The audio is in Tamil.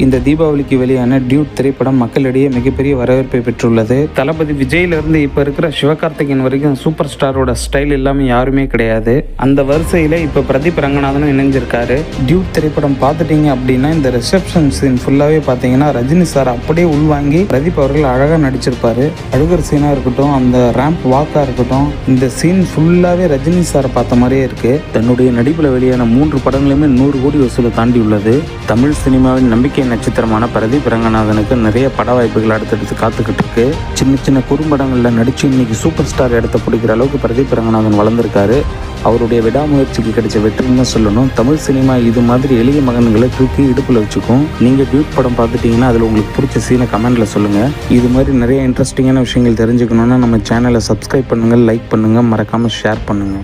இந்த தீபாவளிக்கு வெளியான டியூட் திரைப்படம் மக்களிடையே மிகப்பெரிய வரவேற்பை பெற்றுள்ளது. தளபதி விஜயிலிருந்து இப்ப இருக்கிற சிவகார்த்திகேயன் வரைக்கும் சூப்பர் ஸ்டாரோட ஸ்டைல் இல்லாம யாருமே கிடையாது. அந்த வரிசையில இப்ப பிரதீப் ரங்கநாதனும் இணைஞ்சிருக்காரு. டியூட் திரைப்படம் பார்த்துட்டீங்க அப்படின்னா இந்த ரிசப்ஷன் சீன் ஃபுல்லாவே பாத்தீங்கன்னா ரஜினி சார் அப்படியே உள்வாங்கி பிரதீப் அவர்கள் அழகா நடிச்சிருப்பாரு. அழுகர் சீனா இருக்கட்டும், அந்த ரேம்ப் வாக்கா இருக்கட்டும், இந்த சீன் ஃபுல்லாவே ரஜினி சாரை பார்த்த மாதிரியே இருக்கு. தன்னுடைய நடிப்புல வெளியான 3 படங்களுமே 100 கோடி வசூலை தாண்டி உள்ளது. தமிழ் சினிமாவின் நம்பிக்கை நட்சத்திரமான பிரதீப் ரங்கநாதனுக்கு நிறைய பட வாய்ப்புகள் அடுத்தடுத்து காத்துக்கிட்டு இருக்கு. சின்ன சின்ன குறும்படங்கள்ல நடிச்சு இன்னைக்கு சூப்பர் ஸ்டார் இடத்த பிடிக்கிற அளவுக்கு பிரதீப் ரங்கநாதன் வளர்ந்திருக்காரு. அவருடைய விடாமுயற்சிக்கு கிடைச்ச வெற்றின்னு சொல்லணும். தமிழ் சினிமா இது மாதிரி எளிய மகன்களை தூக்கி இடுப்புல வச்சுக்கும். நீங்க டியூட் படம் பார்த்துட்டீங்கன்னா அதுல உங்களுக்கு பிடிச்ச சீனை கமெண்ட்ல சொல்லுங்க. இது மாதிரி நிறைய இன்ட்ரெஸ்டிங்கான விஷயங்கள் தெரிஞ்சுக்கணும்னா நம்ம சேனலை சப்ஸ்கிரைப் பண்ணுங்க, லைக் பண்ணுங்க, மறக்காம ஷேர் பண்ணுங்க.